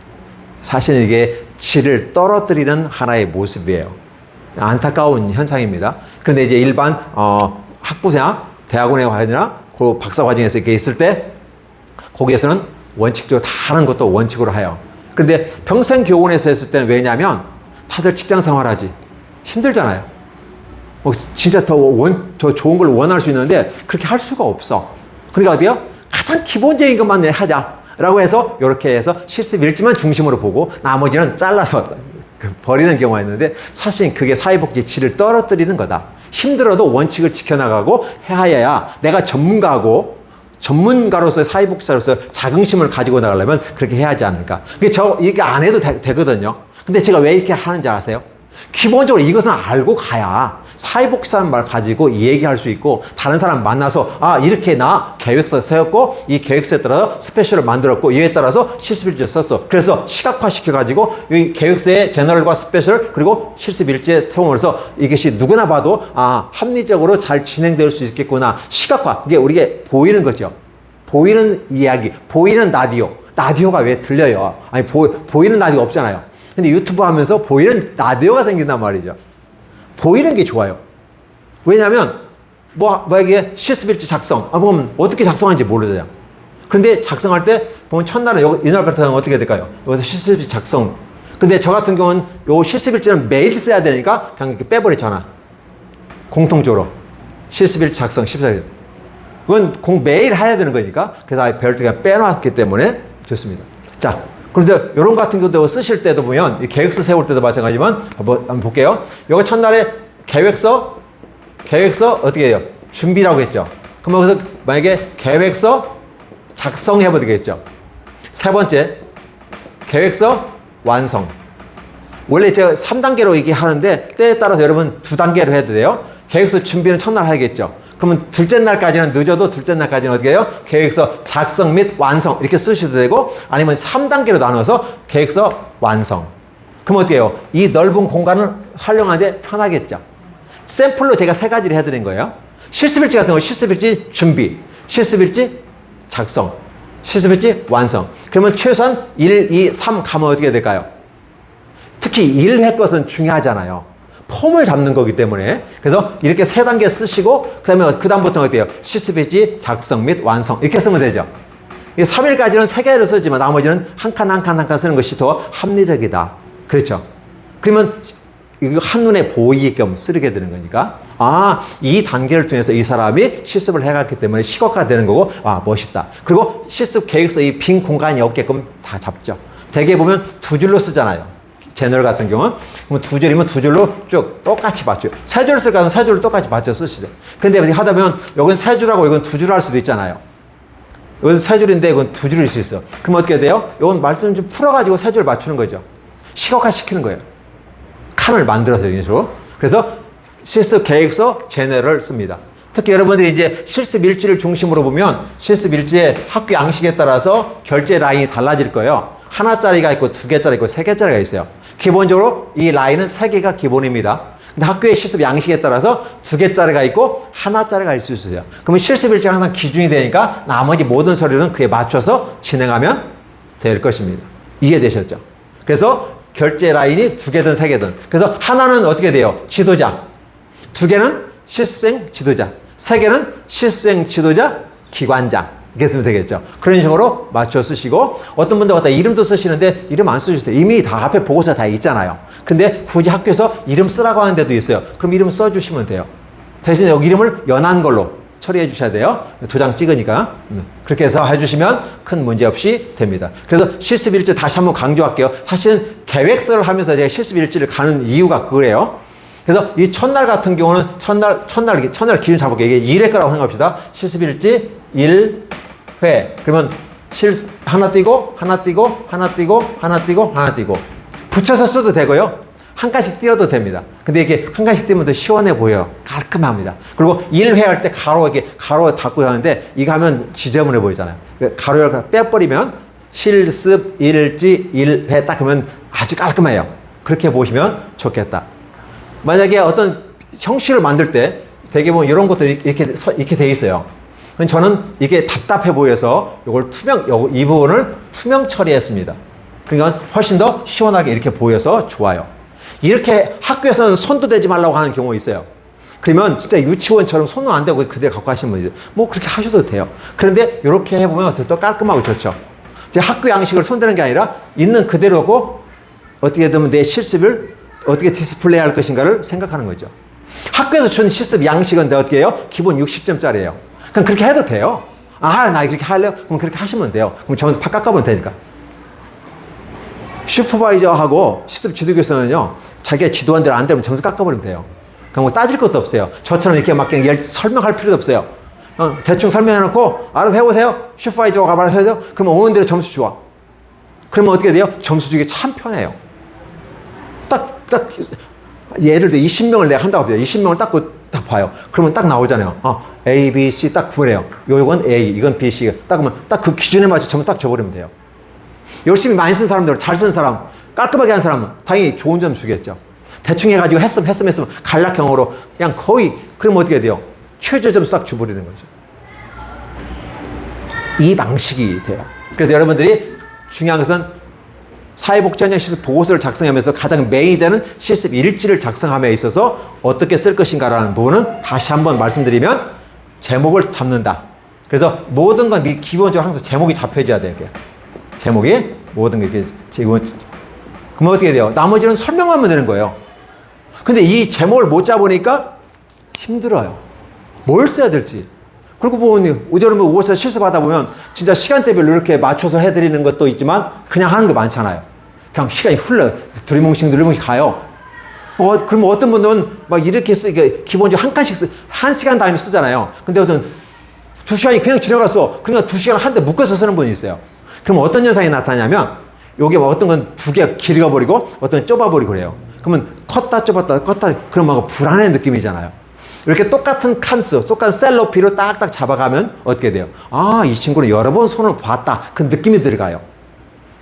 사실 이게 질을 떨어뜨리는 하나의 모습이에요. 안타까운 현상입니다. 그런데 이제 일반 학부나 대학원에 가거나 그 박사 과정에서 이렇게 있을 때 거기에서는 원칙적으로 다 하는 것도 원칙으로 해요. 근데 평생 교원에서 했을 때는 왜냐면 다들 직장 생활하지 힘들잖아요. 진짜 더 좋은 걸 원할 수 있는데 그렇게 할 수가 없어. 그러니까 어디요? 가장 기본적인 것만 하자라고 해서 이렇게 해서 실습 일지만 중심으로 보고 나머지는 잘라서 버리는 경우가 있는데 사실 그게 사회복지의 질을 떨어뜨리는 거다. 힘들어도 원칙을 지켜나가고 해야 내가 전문가로서 사회복지사로서 자긍심을 가지고 나가려면 그렇게 해야 하지 않을까. 이렇게 안 해도 되거든요. 근데 제가 왜 이렇게 하는지 아세요? 기본적으로 이것은 알고 가야 사회복지사라는 말 가지고 얘기할 수 있고 다른 사람 만나서 이렇게 나 계획서 세웠고 이 계획서에 따라서 스페셜을 만들었고 이에 따라서 실습일지 썼어. 그래서 시각화 시켜가지고 이 계획서의 제너럴과 스페셜 그리고 실습일지에 세움으로써 이것이 누구나 봐도 합리적으로 잘 진행될 수 있겠구나. 시각화. 이게 우리가 보이는 거죠. 보이는 이야기, 보이는 라디오가 왜 들려요? 아니 보이는 라디오 없잖아요. 근데 유튜브 하면서 보이는 라디오가 생긴단 말이죠. 보이는 게 좋아요. 왜냐하면 이게 실습일지 작성 보면 어떻게 작성하는지 모르잖아요. 근데 작성할 때 보면 첫날은 이날 같은 경우는 어떻게 될까요? 여기서 실습일지 작성. 근데 저 같은 경우는 요 실습일지는 매일 써야 되니까 그냥 이렇게 빼버렸잖아. 공통적으로 실습일지 작성 14일. 그건 매일 해야 되는 거니까 그래서 별도 그냥 빼놨기 때문에 좋습니다. 자, 그래서 이런 같은 경우도 쓰실 때도 보면 이 계획서 세울 때도 마찬가지지만 한번 볼게요. 요거 첫날에 계획서 어떻게 해요? 준비라고 했죠. 그럼 여기서 만약에 계획서 작성해보면 되겠죠. 세 번째 계획서 완성. 원래 제가 3단계로 얘기하는데 때에 따라서 여러분 2단계로 해도 돼요. 계획서 준비는 첫날 하겠죠. 그러면 둘째 날까지는 늦어도 둘째 날까지는 어떻게 해요? 계획서 작성 및 완성 이렇게 쓰셔도 되고 아니면 3단계로 나눠서 계획서 완성. 그럼 어떻게 해요? 이 넓은 공간을 활용하는데 편하겠죠. 샘플로 제가 3가지를 해드린 거예요. 실습일지 같은 거 실습일지 준비, 실습일지 작성, 실습일지 완성. 그러면 최소한 1, 2, 3 가면 어떻게 될까요? 특히 1회 것은 중요하잖아요. 폼을 잡는 거기 때문에. 그래서 이렇게 3단계 쓰시고 그 다음부터는 어때요? 실습일지 작성 및 완성 이렇게 쓰면 되죠. 3일까지는 3개를 쓰지만 나머지는 한 칸 한 칸 한 칸 쓰는 것이 더 합리적이다. 그렇죠? 그러면 이거 한눈에 보이게끔 쓰게 되는 거니까 이 단계를 통해서 이 사람이 실습을 해갔기 때문에 시각화 되는 거고 멋있다. 그리고 실습 계획서 이 빈 공간이 없게끔 다 잡죠. 대개 보면 2줄로 쓰잖아요. 제너럴 같은 경우는 그러면 2줄이면 2줄로 쭉 똑같이 맞춰요. 3줄을 쓸까 하면 3줄을 똑같이 맞춰 쓰시죠. 근데 하다 보면 여긴 3줄하고 이건 2줄 할 수도 있잖아요. 이건 3줄인데 이건 2줄일 수 있어. 그럼 어떻게 돼요? 이건 말씀 좀 풀어가지고 3줄 맞추는 거죠. 시각화 시키는 거예요. 칸을 만들어서 이런 식으로. 그래서 실습 계획서 제너럴 씁니다. 특히 여러분들이 이제 실습 일지를 중심으로 보면 실습 일지의 학교 양식에 따라서 결제 라인이 달라질 거예요. 하나짜리가 있고 2개짜리 있고 3개짜리가 있어요. 기본적으로 이 라인은 3개가 기본입니다. 근데 학교의 실습 양식에 따라서 2개짜리가 있고 하나짜리가 있을 수 있어요. 그러면 실습 일지가 항상 기준이 되니까 나머지 모든 서류는 그에 맞춰서 진행하면 될 것입니다. 이해되셨죠? 그래서 결제 라인이 2개든 3개든. 그래서 하나는 어떻게 돼요? 지도자. 2개는 실습생 지도자. 3개는 실습생 지도자 기관장. 이렇게 쓰면 되겠죠. 그런 식으로 맞춰 쓰시고 어떤 분들 갖다 이름도 쓰시는데 이름 안 쓰셔도 돼요. 이미 다 앞에 보고서 다 있잖아요. 근데 굳이 학교에서 이름 쓰라고 하는 데도 있어요. 그럼 이름 써주시면 돼요. 대신 여기 이름을 연한 걸로 처리해 주셔야 돼요. 도장 찍으니까. 그렇게 해서 해주시면 큰 문제 없이 됩니다. 그래서 실습일지 다시 한번 강조할게요. 사실은 계획서를 하면서 제가 실습일지를 가는 이유가 그거예요. 그래서 이 첫날 같은 경우는 첫날 기준 잡을게요. 이게 1회 거라고 생각합시다. 실습일지 1회. 그러면 하나 띄고, 하나 띄고, 하나 띄고, 하나 띄고, 하나 띄고. 붙여서 써도 되고요. 한 칸씩 띄어도 됩니다. 근데 이게 한 칸씩 띄면 더 시원해 보여요. 깔끔합니다. 그리고 1회 할 때 가로 닫고 하는데 이거 하면 지저분해 보이잖아요. 가로를 빼버리면 실습 일지 1회 딱 하면 아주 깔끔해요. 그렇게 보시면 좋겠다. 만약에 어떤 형식을 만들 때 대개 보면 이런 것도 이렇게 돼 있어요. 저는 이게 답답해 보여서 이 부분을 투명 처리했습니다. 그러니까 훨씬 더 시원하게 이렇게 보여서 좋아요. 이렇게 학교에서는 손도 대지 말라고 하는 경우가 있어요. 그러면 진짜 유치원처럼 손은 안 대고 그대로 갖고 하시는 분이죠. 뭐 그렇게 하셔도 돼요. 그런데 이렇게 해보면 더 깔끔하고 좋죠. 제 학교 양식을 손대는 게 아니라 있는 그대로고 어떻게 되면 내 실습을 어떻게 디스플레이 할 것인가를 생각하는 거죠. 학교에서 준 실습 양식은 어떻게 해요? 기본 60점짜리예요. 그럼 그렇게 해도 돼요. 나 그렇게 할래요? 그럼 그렇게 하시면 돼요. 그럼 점수 팍 깎아보면 되니까. 슈퍼바이저하고 실습 지도교사는요, 자기가 지도한 대로 안 되면 점수 깎아버리면 돼요. 그럼 뭐 따질 것도 없어요. 저처럼 이렇게 막 그냥 설명할 필요도 없어요. 대충 설명해놓고, 알아서 해보세요. 슈퍼바이저가 말해서 해요. 그러면 오는 대로 점수 줘. 그러면 어떻게 돼요? 점수 주기 참 편해요. 예를 들어 20명을 내가 한다고 해요. 20명을 딱 봐요. 그러면 딱 나오잖아요. A, B, C 딱 구분해요. 요건 A, 이건 B, C. 딱 그러면 딱 그 기준에 맞춰 점수 딱 줘버리면 돼요. 열심히 많이 쓴 사람들, 잘 쓴 사람, 깔끔하게 한 사람은 당연히 좋은 점 주겠죠. 대충 해가지고 했으면 간략형으로 그냥 거의, 그러면 어떻게 돼요? 최저 점수 딱 줘버리는 거죠. 이 방식이 돼요. 그래서 여러분들이 중요한 것은 사회복지학년 실습 보고서를 작성하면서 가장 메인이 되는 실습 일지를 작성함에 있어서 어떻게 쓸 것인가라는 부분은 다시 한번 말씀드리면 제목을 잡는다. 그래서 모든 건 기본적으로 항상 제목이 잡혀져야 돼요. 제목이 모든 게 이렇게 그러면 어떻게 돼요? 나머지는 설명하면 되는 거예요. 근데 이 제목을 못 잡으니까 힘들어요. 뭘 써야 될지. 그리고 보면 여러분 오셔서 실습하다 보면 진짜 시간대별로 이렇게 맞춰서 해드리는 것도 있지만 그냥 하는 게 많잖아요. 그냥 시간이 흘러요. 두리뭉씩 가요. 그러면 어떤 분들은 막 이렇게 기본적으로 한 칸씩 한 시간 단위로 쓰잖아요. 근데 어떤 2시간이 그냥 지나갔어. 그러니까 2시간 한 대 묶어서 쓰는 분이 있어요. 그럼 어떤 현상이 나타나냐면 요게 어떤 건 2개 길어버리고 어떤 건 좁아버리고 그래요. 그러면 컸다 좁았다 그러면 막 불안한 느낌이잖아요. 이렇게 똑같은 칸수, 똑같은 셀 높이로 딱딱 잡아가면 어떻게 돼요? 이 친구는 여러 번 손을 봤다. 그 느낌이 들어가요.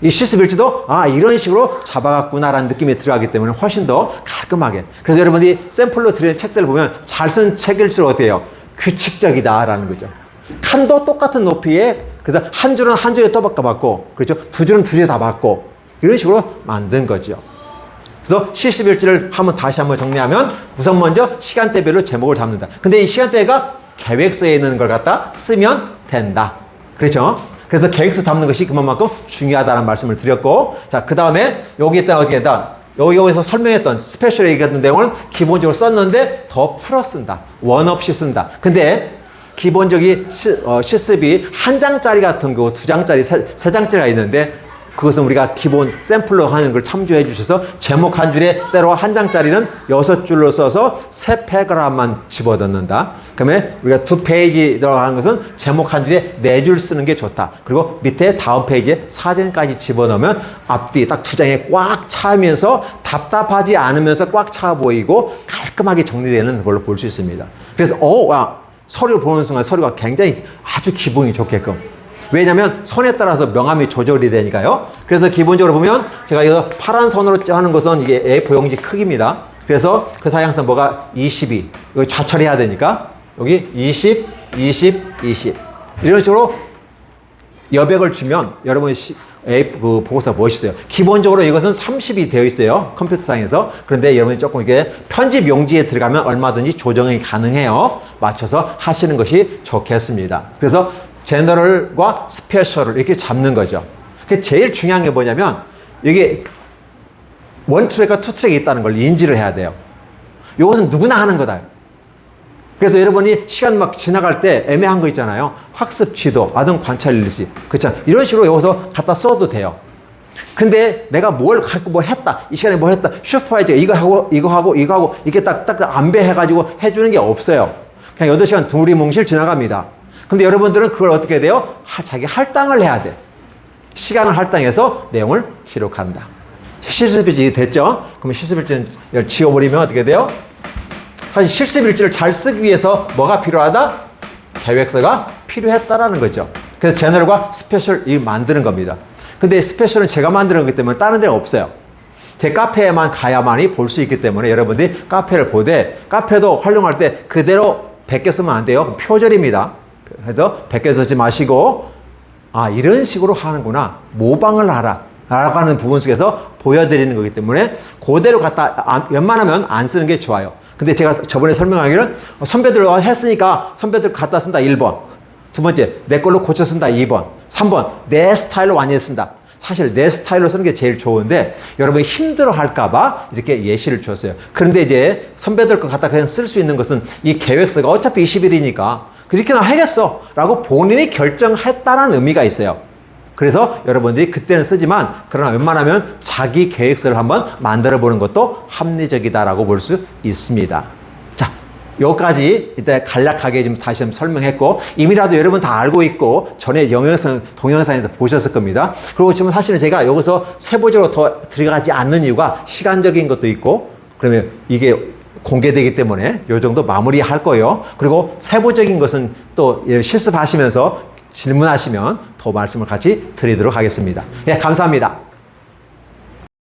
이 실습일지도 이런 식으로 잡아갔구나라는 느낌이 들어가기 때문에 훨씬 더 깔끔하게. 그래서 여러분이 샘플로 드리는 책들을 보면 잘 쓴 책일수록 어때요? 규칙적이다라는 거죠. 칸도 똑같은 높이에 그래서 한 줄은 한 줄에 또 바꿔봤고 그렇죠? 두 줄은 두 줄에 다 받고 이런 식으로 만든 거죠. 그래서 실습일지를 다시 한번 정리하면 우선 먼저 시간대별로 제목을 잡는다. 근데 이 시간대가 계획서에 있는 걸 갖다 쓰면 된다. 그렇죠? 그래서 계획서 잡는 것이 그만큼 중요하다는 말씀을 드렸고, 자, 그 다음에 여기에다 어떻게 했다? 여기서 설명했던 스페셜 얘기했던 내용을 기본적으로 썼는데 더 풀어 쓴다. 원 없이 쓴다. 근데 기본적인 실습이 한 장짜리 같은 거, 두 장짜리, 세 장짜리가 있는데 그것은 우리가 기본 샘플로 하는 걸 참조해 주셔서 제목 한 줄에 때로 한 장짜리는 6줄로 써서 3패러그램만 집어넣는다. 그다음에 우리가 2페이지 들어가는 것은 제목 한 줄에 4줄 쓰는 게 좋다. 그리고 밑에 다음 페이지에 사진까지 집어넣으면 앞뒤 딱 2장에 꽉 차면서 답답하지 않으면서 꽉 차 보이고 깔끔하게 정리되는 걸로 볼 수 있습니다. 그래서 서류 보는 순간 서류가 굉장히 아주 기분이 좋게끔. 왜냐하면 선에 따라서 명암이 조절이 되니까요. 그래서 기본적으로 보면 제가 이거 파란 선으로 하는 것은 이게 A4 용지 크기입니다. 그래서 그 사이 항상 뭐가 22 이거 좌철해야 되니까 여기 20, 20, 20 이런 식으로 여백을 주면 여러분이 그 보고서가 멋있어요. 기본적으로 이것은 30이 되어 있어요. 컴퓨터상에서. 그런데 여러분이 조금 이게 편집 용지에 들어가면 얼마든지 조정이 가능해요. 맞춰서 하시는 것이 좋겠습니다. 그래서 제너럴과 스페셜을 이렇게 잡는 거죠. 제일 중요한 게 뭐냐면 이게 원 트랙과 투 트랙이 있다는 걸 인지를 해야 돼요. 이것은 누구나 하는 거다. 그래서 여러분이 시간 막 지나갈 때 애매한 거 있잖아요. 학습 지도, 아동 관찰 일지. 그렇죠. 이런 식으로 여기서 갖다 써도 돼요. 근데 내가 뭘 갖고 뭐 했다. 이 시간에 뭐 했다. 슈퍼바이저가 이거 하고, 이거 하고, 이거 하고, 이렇게 딱 안배해가지고 해주는 게 없어요. 그냥 8시간 두리뭉실 지나갑니다. 근데 여러분들은 그걸 어떻게 돼요? 자기 할당을 해야 돼. 시간을 할당해서 내용을 기록한다. 실습일지 됐죠? 그러면 실습일지를 지워버리면 어떻게 돼요? 사실 실습일지를 잘 쓰기 위해서 뭐가 필요하다? 계획서가 필요했다라는 거죠. 그래서 제너럴과 스페셜이 만드는 겁니다. 근데 스페셜은 제가 만드는 거기 때문에 다른 데가 없어요. 제 카페에만 가야만이 볼 수 있기 때문에 여러분들이 카페를 보되 카페도 활용할 때 그대로 100개 쓰면 안 돼요. 표절입니다. 그래서 100개 쓰지 마시고 이런 식으로 하는구나. 모방을 하라. 라고 하는 부분 속에서 보여드리는 거기 때문에 그대로 갖다 웬만하면 안 쓰는 게 좋아요. 근데 제가 저번에 설명하기를 선배들 했으니까 선배들 갖다 쓴다 1번. 두 번째 내 걸로 고쳐 쓴다 2번. 3번 내 스타일로 완전히 쓴다. 사실 내 스타일로 쓰는 게 제일 좋은데 여러분이 힘들어 할까봐 이렇게 예시를 줬어요. 그런데 이제 선배들 거 갖다 그냥 쓸 수 있는 것은 이 계획서가 어차피 20일이니까 그렇게나 하겠어 라고 본인이 결정했다는 의미가 있어요. 그래서 여러분들이 그때는 쓰지만 그러나 웬만하면 자기 계획서를 한번 만들어 보는 것도 합리적이다라고 볼 수 있습니다. 자, 여기까지 이때 간략하게 좀 다시 한번 설명했고 이미라도 여러분 다 알고 있고 전에 동영상에서 보셨을 겁니다. 그리고 지금 사실은 제가 여기서 세부적으로 더 들어가지 않는 이유가 시간적인 것도 있고 그러면 이게 공개되기 때문에 이 정도 마무리할 거예요. 그리고 세부적인 것은 또 실습하시면서 질문하시면 더 말씀을 같이 드리도록 하겠습니다. 예, 감사합니다.